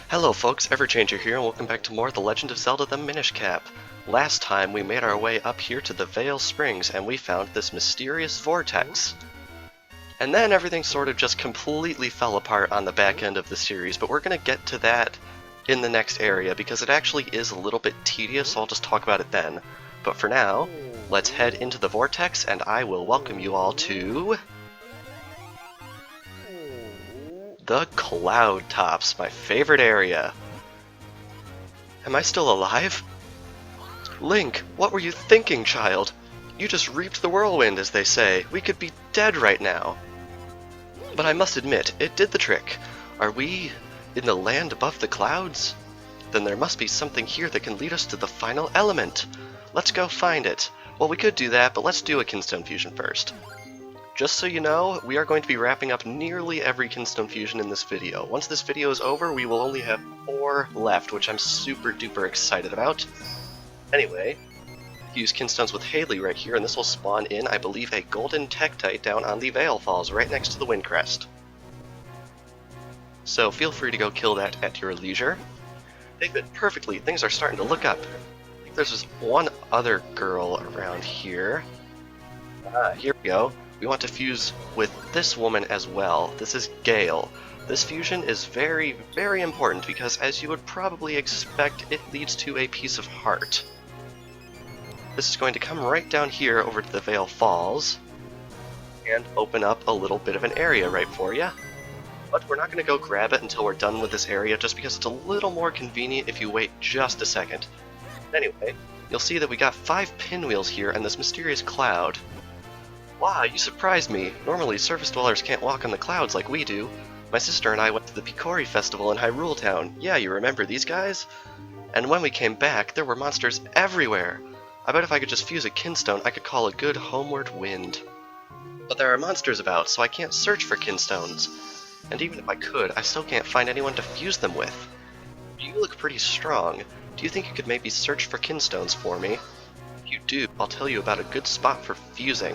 Hello folks, Everchanger here, and welcome back to more of The Legend of Zelda the Minish Cap. Last time we made our way up here to the Vale Springs and we found this mysterious vortex. And then everything sort of just completely fell apart on the back end of the series, but we're going to get to that in the next area because it actually is a little bit tedious, so I'll just talk about it then. But for now, let's head into the vortex and I will welcome you all to the Cloud Tops, my favorite area. Am I still alive? Link, what were you thinking, child? You just reaped the whirlwind, as they say. We could be dead right now. But I must admit, it did the trick. Are we in the land above the clouds? Then there must be something here that can lead us to the final element. Let's go find it. Well, we could do that, but let's do a Kinstone Fusion first. Just so you know, we are going to be wrapping up nearly every Kinstone Fusion in this video. Once this video is over, we will only have 4 left, which I'm super duper excited about. Anyway, use Kinstones with Haley right here, and this will spawn in, I believe, a golden Tektite down on the Vale Falls, right next to the Windcrest. So feel free to go kill that at your leisure. They fit perfectly, things are starting to look up. I think there's just one other girl around here. Here we go. We want to fuse with this woman as well. This is Gale. This fusion is very, very important because, as you would probably expect, it leads to a piece of heart. This is going to come right down here over to the Vale Falls and open up a little bit of an area right for you. But we're not going to go grab it until we're done with this area just because it's a little more convenient if you wait just a second. Anyway, you'll see that we got 5 pinwheels here and this mysterious cloud. Wow, you surprised me. Normally, surface dwellers can't walk on the clouds like we do. My sister and I went to the Picori Festival in Hyrule Town. Yeah, you remember these guys? And when we came back, there were monsters everywhere. I bet if I could just fuse a Kinstone, I could call a good homeward wind. But there are monsters about, so I can't search for Kinstones. And even if I could, I still can't find anyone to fuse them with. You look pretty strong. Do you think you could maybe search for Kinstones for me? If you do, I'll tell you about a good spot for fusing.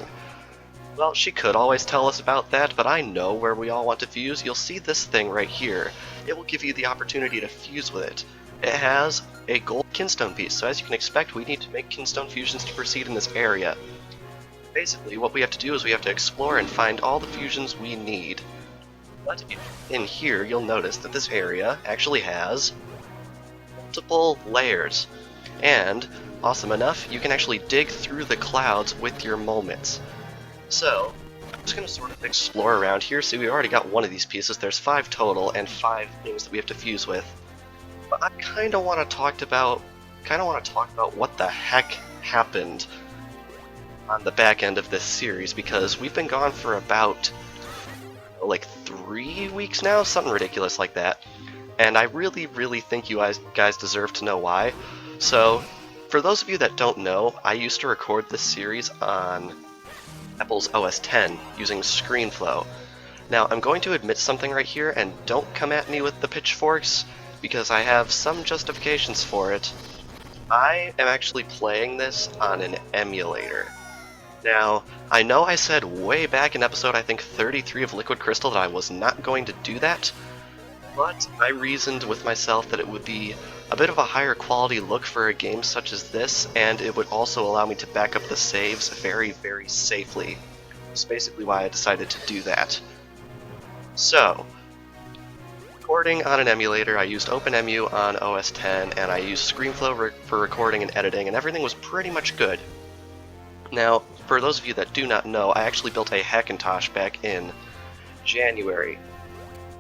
Well, she could always tell us about that, but I know where we all want to fuse. You'll see this thing right here. It will give you the opportunity to fuse with it. It has a gold Kinstone piece, so as you can expect, we need to make Kinstone fusions to proceed in this area. Basically, what we have to do is we have to explore and find all the fusions we need. But in here, you'll notice that this area actually has multiple layers. And, awesome enough, you can actually dig through the clouds with your moments. So, I'm just going to sort of explore around here. See, we already got one of these pieces. There's 5 total and 5 things that we have to fuse with. But I kind of want to talk about what the heck happened on the back end of this series, because we've been gone for about like 3 weeks now, something ridiculous like that. And I really, really think you guys deserve to know why. So, for those of you that don't know, I used to record this series on Apple's OS X using ScreenFlow. Now, I'm going to admit something right here, and don't come at me with the pitchforks, because I have some justifications for it. I am actually playing this on an emulator. Now, I know I said way back in episode, I think 33 of Liquid Crystal, that I was not going to do that, but I reasoned with myself that it would be a bit of a higher quality look for a game such as this, and it would also allow me to back up the saves very, very safely. That's basically why I decided to do that. So, recording on an emulator, I used OpenEmu on OS X, and I used ScreenFlow for recording and editing, and everything was pretty much good. Now, for those of you that do not know, I actually built a Hackintosh back in January,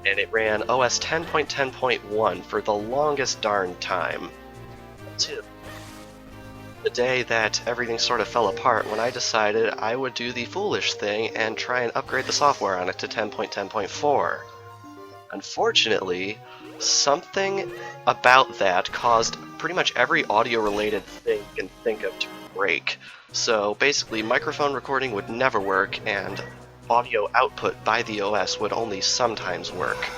and it ran OS 10.10.1 for the longest darn time. Until the day that everything sort of fell apart when I decided I would do the foolish thing and try and upgrade the software on it to 10.10.4. Unfortunately, something about that caused pretty much every audio-related thing you can think of to break. So basically, microphone recording would never work, and audio output by the OS would only sometimes work.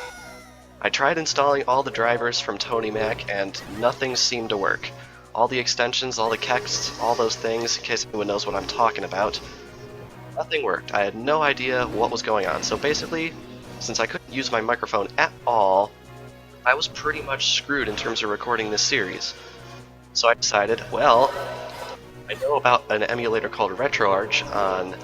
I tried installing all the drivers from Tony Mac, and nothing seemed to work. All the extensions, all the kexts, all those things, in case anyone knows what I'm talking about, nothing worked. I had no idea what was going on. So basically, since I couldn't use my microphone at all, I I was pretty much screwed in terms of recording this series. So I decided, well, I know about an emulator called RetroArch on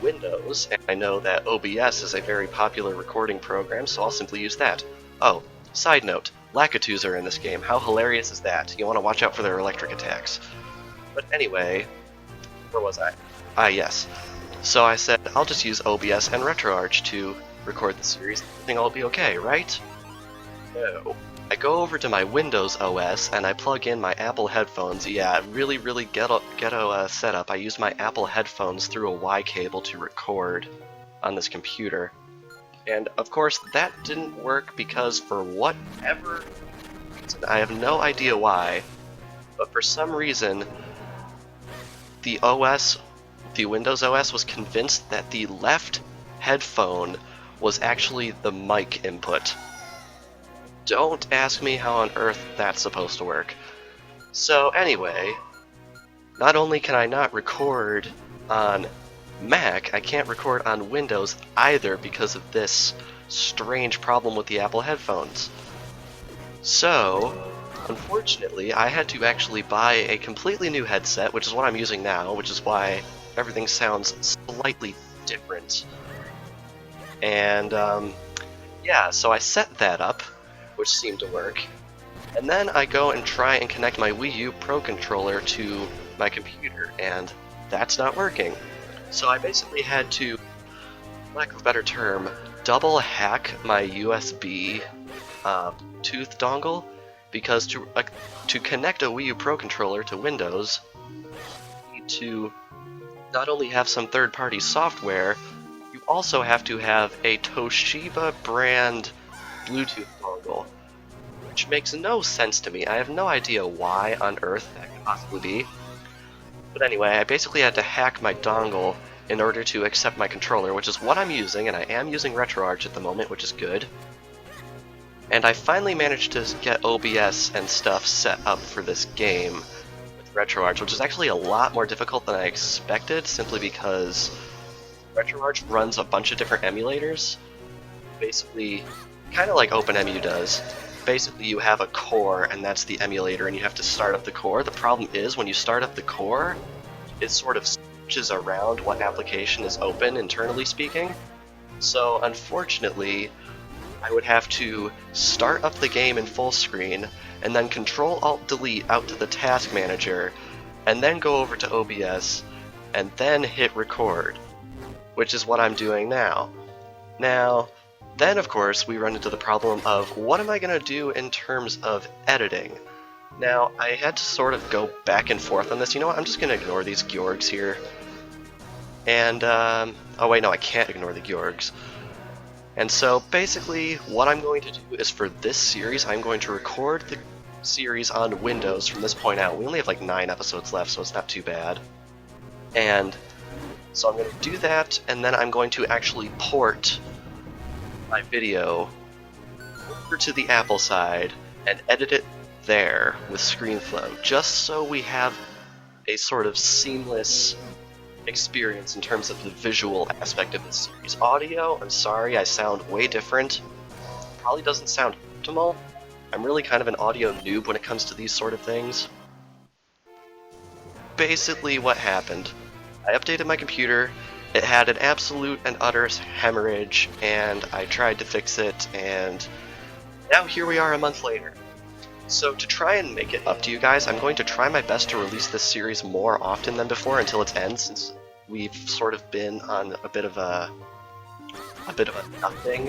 Windows, and I know that OBS is a very popular recording program, so I'll simply use that. Oh, side note, Lakitus are in this game. How hilarious is that? You want to watch out for their electric attacks. But anyway, where was I? Ah, yes. So I said, I'll just use OBS and RetroArch to record the series. I think I'll be okay, right? No. I go over to my Windows OS and I plug in my Apple headphones. Yeah, really ghetto setup. I use my Apple headphones through a Y cable to record on this computer. And of course that didn't work because for whatever reason, I have no idea why, but for some reason the Windows OS was convinced that the left headphone was actually the mic input. Don't ask me how on earth that's supposed to work. So anyway, not only can I not record on Mac, I can't record on Windows either because of this strange problem with the Apple headphones. So, unfortunately, I had to actually buy a completely new headset, which is what I'm using now, which is why everything sounds slightly different. And, yeah, so I set that up, which seemed to work. And then I go and try and connect my Wii U Pro controller to my computer, and that's not working. So I basically had to, for lack of a better term, double hack my USB tooth dongle, because to connect a Wii U Pro controller to Windows, you need to not only have some third-party software, you also have to have a Toshiba brand Bluetooth dongle, which makes no sense to me. I have no idea why on earth that could possibly be. But anyway, I basically had to hack my dongle in order to accept my controller, which is what I'm using, and I am using RetroArch at the moment, which is good. And I finally managed to get OBS and stuff set up for this game with RetroArch, which is actually a lot more difficult than I expected, simply because RetroArch runs a bunch of different emulators. Basically, kind of like OpenEmu does. Basically, you have a core, and that's the emulator, and you have to start up the core. The problem is, when you start up the core, it sort of switches around what application is open, internally speaking. So, unfortunately, I would have to start up the game in full screen, and then Control-Alt-Delete out to the task manager, and then go over to OBS, and then hit record, which is what I'm doing now. Now, then of course we run into the problem of what am I going to do in terms of editing? Now, I had to sort of go back and forth on this. You know what, I'm just going to ignore these Georgs here. And, oh wait, no, I can't ignore the Georgs. And so, basically, what I'm going to do is for this series, I'm going to record the series on Windows from this point out. We only have like 9 episodes left, so it's not too bad. And so I'm going to do that, and then I'm going to actually port my video over to the Apple side and edit it there with ScreenFlow, just so we have a sort of seamless experience in terms of the visual aspect of this series. Audio, I'm sorry, I sound way different. Probably doesn't sound optimal. I'm really kind of an audio noob when it comes to these sort of things. Basically what happened, I updated my computer, it had an absolute and utter hemorrhage, and I tried to fix it, and now here we are a month later. So to try and make it up to you guys, I'm going to try my best to release this series more often than before until its end, since we've sort of been on a bit of a nothing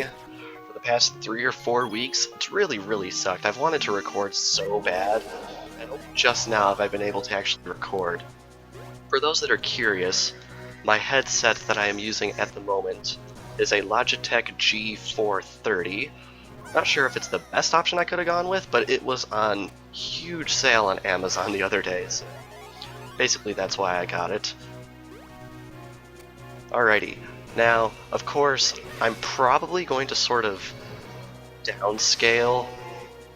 for the past 3 or 4 weeks. It's really sucked. I've wanted to record so bad, and only just now have I been able to actually record. For those that are curious, my headset that I am using at the moment is a Logitech G430. Not sure if it's the best option I could have gone with, but it was on huge sale on Amazon the other day, so basically that's why I got it. Alrighty, now, of course, I'm probably going to sort of downscale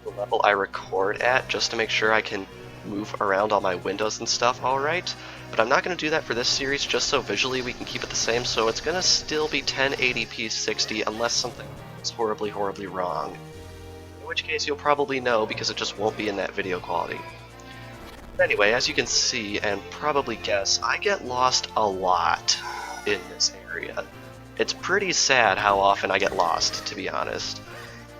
the level I record at just to make sure I can move around all my windows and stuff alright, but I'm not going to do that for this series just so visually we can keep it the same, so it's going to still be 1080p 60 unless something is horribly wrong. in which case you'll probably know because it just won't be in that video quality. Anyway, as you can see and probably guess, I get lost a lot in this area. It's pretty sad how often I get lost, to be honest.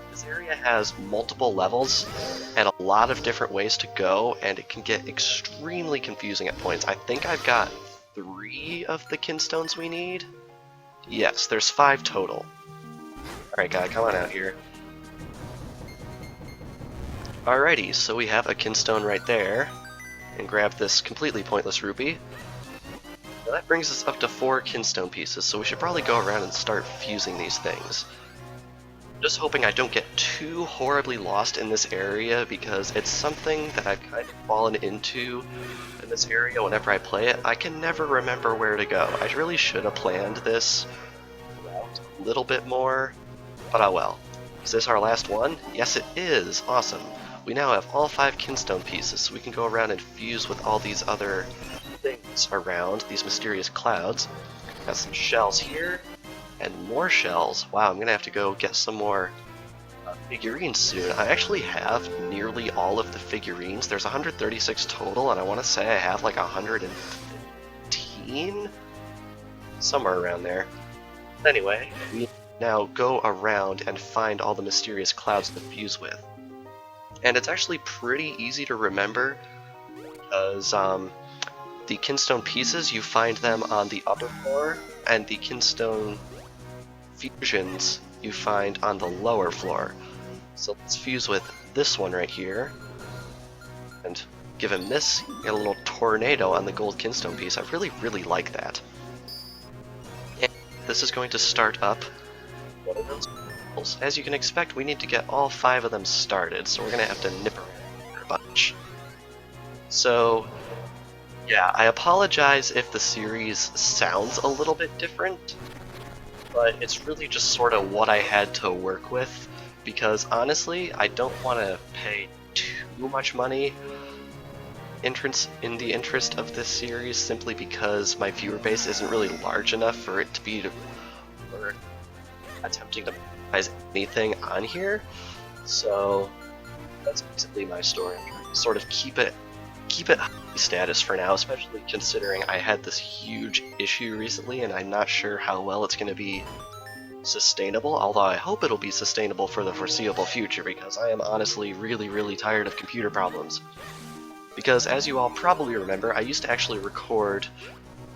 This area has multiple levels and a lot of different ways to go, and it can get extremely confusing at points. I think I've got 3 of the kinstones we need. Yes, there's 5 total. Alright guy, come on out here. Alrighty, so we have a kinstone right there. And grab this completely pointless rupee. Now that brings us up to 4 kinstone pieces, so we should probably go around and start fusing these things. Just hoping I don't get too horribly lost in this area, because it's something that I've kind of fallen into in this area whenever I play it. I can never remember where to go. I really should have planned this route a little bit more, but oh well. Is this our last one? Yes it is! Awesome. We now have all 5 kinstone pieces, so we can go around and fuse with all these other things around, these mysterious clouds. Got some shells here, and more shells. Wow, I'm gonna have to go get some more figurines soon. I actually have nearly all of the figurines. There's 136 total, and I want to say I have like 115? Somewhere around there. Anyway, we now go around and find all the mysterious clouds to fuse with. And it's actually pretty easy to remember, because the kinstone pieces, you find them on the upper floor, and the kinstone fusions you find on the lower floor. So let's fuse with this one right here, and give him this, get a little tornado on the gold kinstone piece. I really, really like that. And this is going to start up one of those. As you can expect, we need to get all 5 of them started, so we're going to have to nip around for a bunch. So, yeah, I apologize if the series sounds a little bit different, but it's really just sort of what I had to work with, because honestly, I don't want to pay too much money in the interest of this series, simply because my viewer base isn't really large enough for it to be worth attempting to monetize anything on here. So that's basically my story. Sort of keep it high status for now, especially considering I had this huge issue recently, and I'm not sure how well it's going to be sustainable, although I hope it'll be sustainable for the foreseeable future, because I am honestly really, really tired of computer problems. Because as you all probably remember, I used to actually record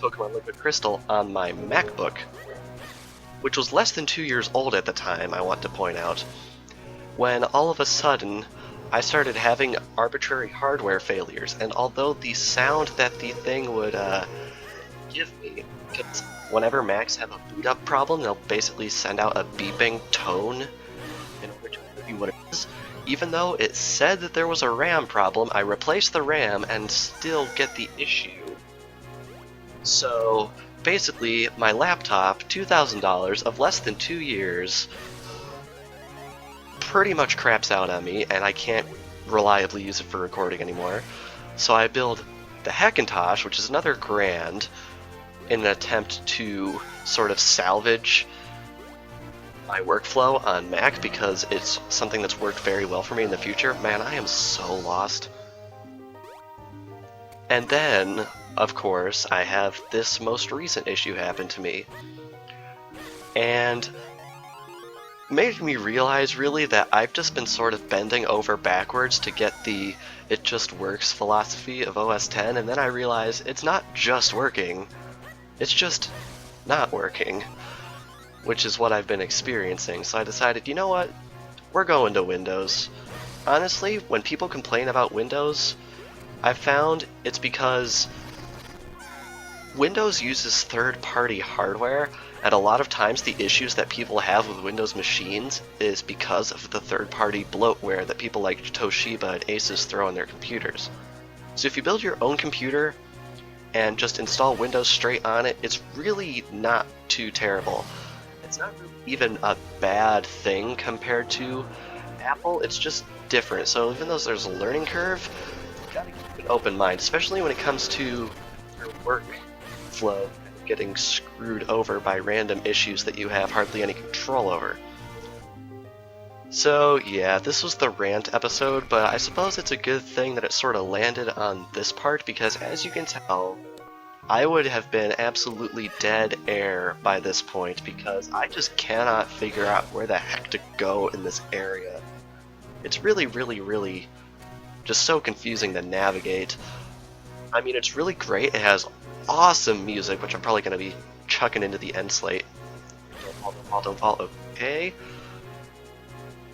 Pokemon Liquid Crystal on my MacBook, which was less than 2 years old at the time, I want to point out, when all of a sudden I started having arbitrary hardware failures. And although the sound that the thing would give me, because whenever Macs have a boot up problem, they'll basically send out a beeping tone in order to give you what it is. Even though it said that there was a RAM problem, I replaced the RAM and still get the issue. So basically, my laptop, $2,000 of less than 2 years, pretty much craps out on me, and I can't reliably use it for recording anymore. So I build the Hackintosh, which is another grand, in an attempt to sort of salvage my workflow on Mac, because it's something that's worked very well for me in the future. Man, I am so lost. And then, of course, I have this most recent issue happen to me. And made me realize, really, that I've just been sort of bending over backwards to get the it just works philosophy of OS X, and then I realized it's not just working, it's just not working, which is what I've been experiencing. So I decided, you know what, we're going to Windows. Honestly, when people complain about Windows, I've found it's because Windows uses third-party hardware, and a lot of times the issues that people have with Windows machines is because of the third-party bloatware that people like Toshiba and Asus throw on their computers. So if you build your own computer and just install Windows straight on it, it's really not too terrible. It's not really even a bad thing compared to Apple, it's just different. So even though there's a learning curve, you gotta keep an open mind, especially when it comes to your workflow getting screwed over by random issues that you have hardly any control over. So yeah, this was the rant episode, but I suppose it's a good thing that it sort of landed on this part, because as you can tell, I would have been absolutely dead air by this point, because I just cannot figure out where the heck to go in this area. It's really just so confusing to navigate. I mean, it's really great. It has awesome music, which I'm probably going to be chucking into the end slate. Don't fall, okay.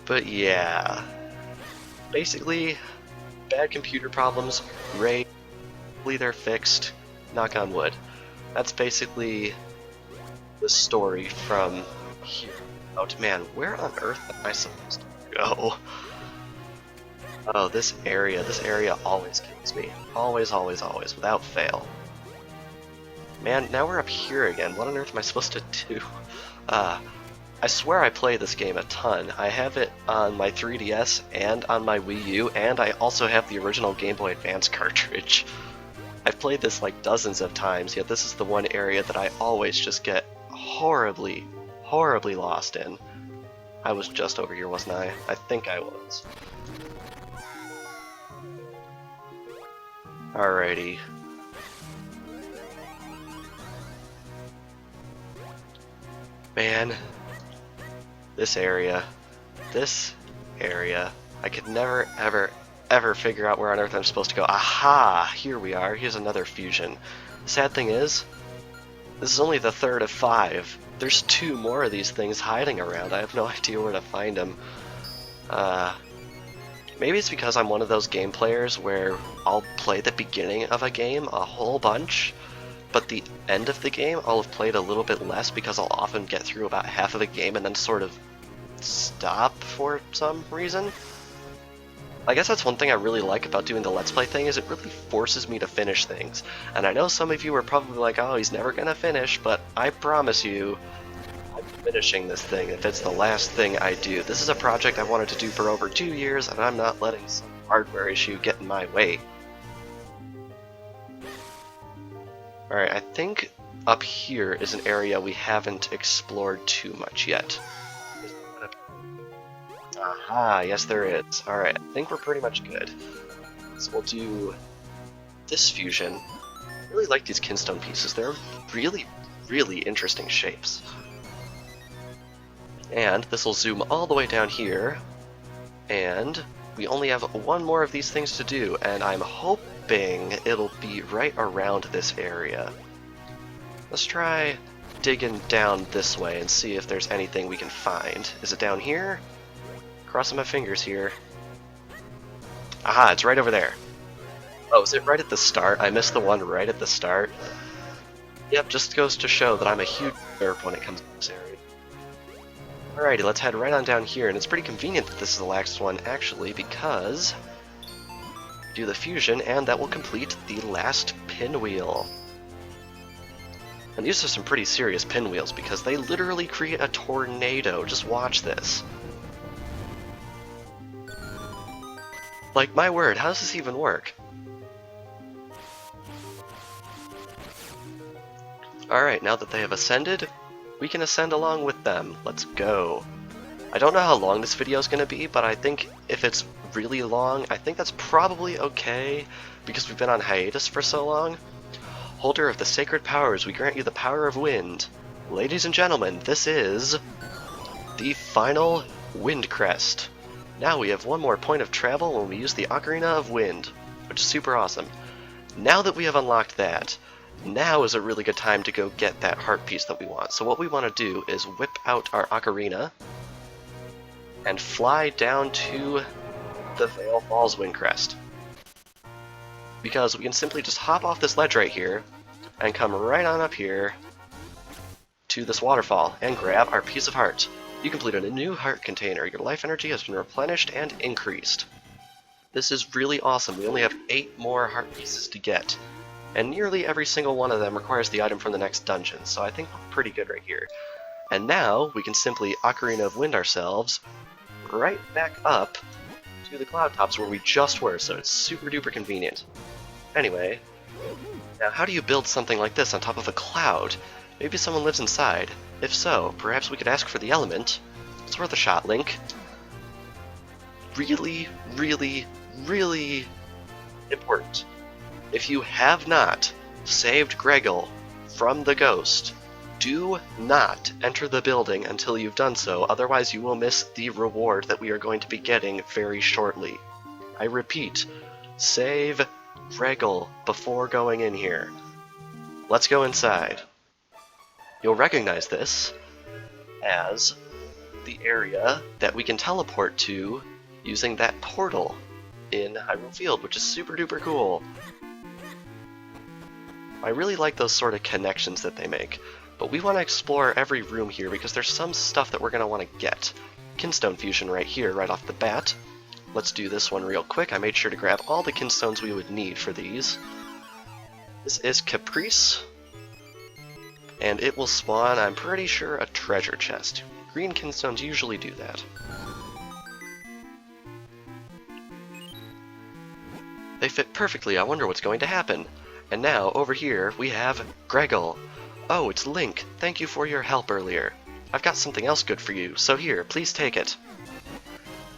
But yeah, basically, bad computer problems, hopefully they're fixed, knock on wood. That's basically the story from here out. Man, where on earth am I supposed to go? Oh, this area always kills me. Always, without fail. Man, now we're up here again. What on earth am I supposed to do? I swear I play this game a ton. I have it on my 3DS and on my Wii U, and I also have the original Game Boy Advance cartridge. I've played this like dozens of times, yet this is the one area that I always just get horribly lost in. I was just over here, wasn't I? I think I was. Alrighty. Man, this area, I could never, ever figure out where on earth I'm supposed to go. Aha! Here we are. Here's another fusion. The sad thing is, this is only the third of 5. There's 2 more of these things hiding around. I have no idea where to find them. Maybe it's because I'm one of those game players where I'll play the beginning of a game a whole bunch, but the end of the game I'll have played a little bit less, because I'll often get through about half of a game and then sort of stop for some reason. I guess that's one thing I really like about doing the Let's Play thing, is it really forces me to finish things. And I know some of you are probably like, oh, he's never gonna finish, but I promise you, I'm finishing this thing if it's the last thing I do. This is a project I wanted to do for over 2 years, and I'm not letting some hardware issue get in my way. Alright, I think up here is an area we haven't explored too much yet. Aha, yes there is. Alright, I think we're pretty much good. So we'll do this fusion. I really like these kinstone pieces. They're really interesting shapes. And this will zoom all the way down here, and we only have 1 more of these things to do, and I'm hoping it'll be right around this area. Let's try digging down this way and see if there's anything we can find. Is it down here? Crossing my fingers here. Aha, it's right over there. Oh, is it right at the start? I missed the one right at the start. Yep, just goes to show that I'm a huge nerd when it comes to this area. Alrighty, let's head right on down here, and it's pretty convenient that this is the last one, actually, because do the fusion, and that will complete the last pinwheel. And these are some pretty serious pinwheels, because they literally create a tornado. Just watch this. Like, my word, how does this even work? Alright, now that they have ascended, we can ascend along with them. Let's go. I don't know how long this video is going to be, but I think if it's really long, I think that's probably okay, because we've been on hiatus for so long. Holder of the sacred powers, we grant you the power of wind. Ladies and gentlemen, this is the final Wind Crest. Now we have 1 more point of travel when we use the Ocarina of Wind, which is super awesome. Now that we have unlocked that, now is a really good time to go get that heart piece that we want. So what we want to do is whip out our Ocarina and fly down to the Vale Falls Wind Crest. Because we can simply just hop off this ledge right here and come right on up here to this waterfall and grab our piece of heart. You completed a new heart container. Your life energy has been replenished and increased. This is really awesome. We only have 8 more heart pieces to get, and nearly every single one of them requires the item from the next dungeon, so I think we're pretty good right here. And now we can simply Ocarina of Wind ourselves right back up to the cloud tops where we just were, so it's super duper convenient. Anyway, now how do you build something like this on top of a cloud? Maybe someone lives inside. If so, perhaps we could ask for the element. It's worth a shot, Link. really, really, really important. If you have not saved Gregor from the ghost, do not enter the building until you've done so, otherwise you will miss the reward that we are going to be getting very shortly. I repeat, save Gregor before going in here. Let's go inside. You'll recognize this as the area that we can teleport to using that portal in Hyrule Field, which is super duper cool. I really like those sort of connections that they make, but we want to explore every room here because there's some stuff that we're going to want to get. Kinstone Fusion right here, right off the bat. Let's do this one real quick. I made sure to grab all the Kinstones we would need for these. This is Caprice, and it will spawn, I'm pretty sure, a treasure chest. Green Kinstones usually do that. They fit perfectly, I wonder what's going to happen. And now, over here, we have Gregor. Oh, it's Link. Thank you for your help earlier. I've got something else good for you, so here, please take it.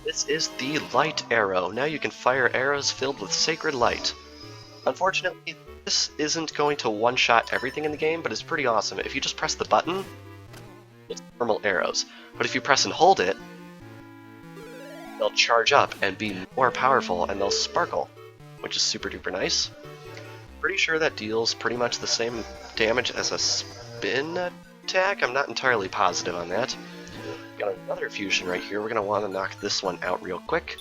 This is the light arrow. Now you can fire arrows filled with sacred light. Unfortunately, this isn't going to one-shot everything in the game, but it's pretty awesome. If you just press the button, it's normal arrows. But if you press and hold it, they'll charge up and be more powerful, and they'll sparkle, which is super duper nice. Pretty sure that deals pretty much the same damage as a spin attack. I'm not entirely positive on that. Got another fusion right here. We're going to want to knock this one out real quick.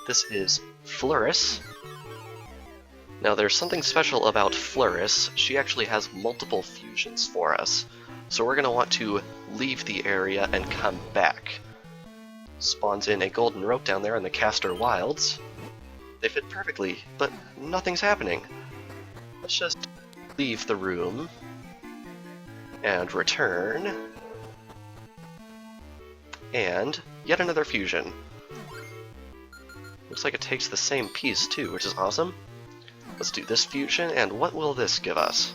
This is Floris. Now there's something special about Floris. She actually has multiple fusions for us. So we're going to want to leave the area and come back. Spawns in a golden rope down there in the Castor Wilds. They fit perfectly, but nothing's happening. Let's just leave the room and return. And yet another fusion. Looks like it takes the same piece too, which is awesome. Let's do this fusion, and what will this give us?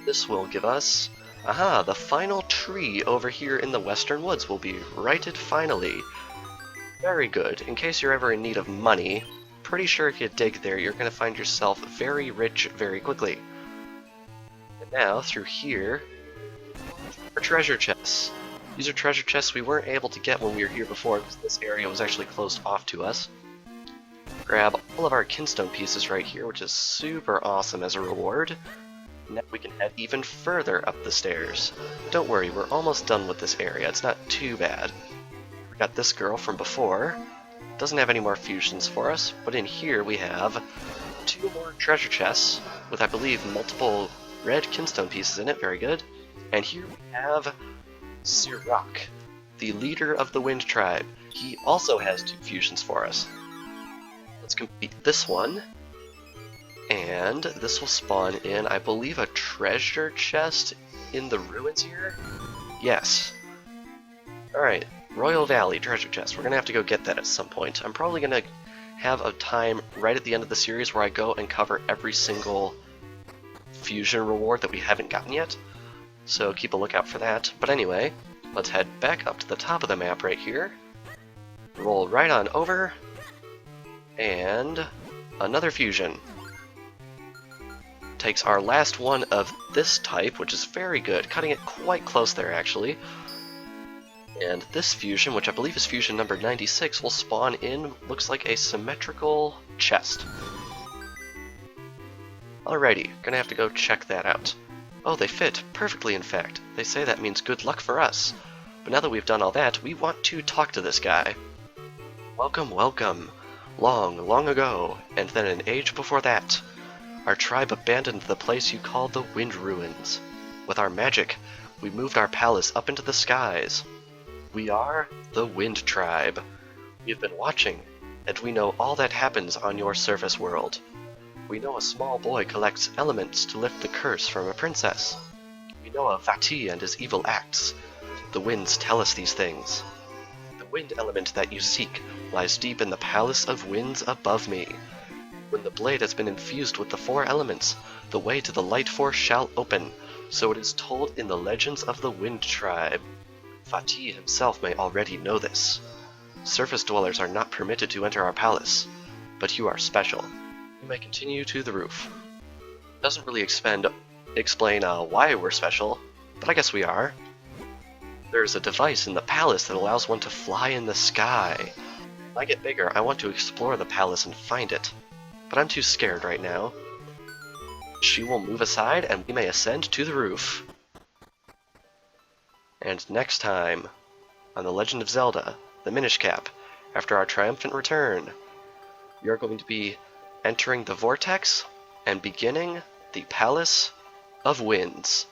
This will give us, aha, the final tree over here in the Western Woods will be righted finally. Very good. In case you're ever in need of money, pretty sure if you dig there, you're going to find yourself very rich very quickly. And now, through here, are treasure chests. These are treasure chests we weren't able to get when we were here before because this area was actually closed off to us. Grab all of our Kinstone pieces right here, which is super awesome as a reward. Now we can head even further up the stairs. Don't worry, we're almost done with this area. It's not too bad. We got this girl from before. Doesn't have any more fusions for us, but in here we have 2 more treasure chests with, I believe, multiple red Kinstone pieces in it. Very good. And here we have Sirak, the leader of the Wind Tribe. He also has 2 fusions for us. Let's complete this one, and this will spawn in, I believe, a treasure chest in the ruins here? Yes. Alright, Royal Valley treasure chest. We're going to have to go get that at some point. I'm probably going to have a time right at the end of the series where I go and cover every single fusion reward that we haven't gotten yet, so keep a lookout for that. But anyway, let's head back up to the top of the map right here, roll right on over, and another fusion. Takes our last one of this type, which is very good, cutting it quite close there actually. And this fusion, which I believe is fusion number 96, will spawn in, looks like a symmetrical chest. Alrighty, gonna have to go check that out. Oh, they fit perfectly in fact. They say that means good luck for us. But now that we've done all that, we want to talk to this guy. Welcome, welcome. Long, long ago, and then an age before that, our tribe abandoned the place you call the Wind Ruins. With our magic, we moved our palace up into the skies. We are the Wind Tribe. We have been watching, and we know all that happens on your surface world. We know a small boy collects elements to lift the curse from a princess. We know of Vati and his evil acts. The winds tell us these things. The wind element that you seek lies deep in the Palace of Winds above me. When the blade has been infused with the 4 elements, the way to the Light Force shall open, so it is told in the legends of the Wind Tribe. Fatih himself may already know this. Surface dwellers are not permitted to enter our palace, but you are special. You may continue to the roof. Doesn't really explain why we're special, but I guess we are. There's a device in the palace that allows one to fly in the sky. When I get bigger, I want to explore the palace and find it, but I'm too scared right now. She will move aside and we may ascend to the roof. And next time, on The Legend of Zelda, the Minish Cap, after our triumphant return, we are going to be entering the vortex and beginning the Palace of Winds.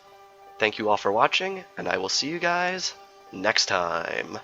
Thank you all for watching, and I will see you guys next time.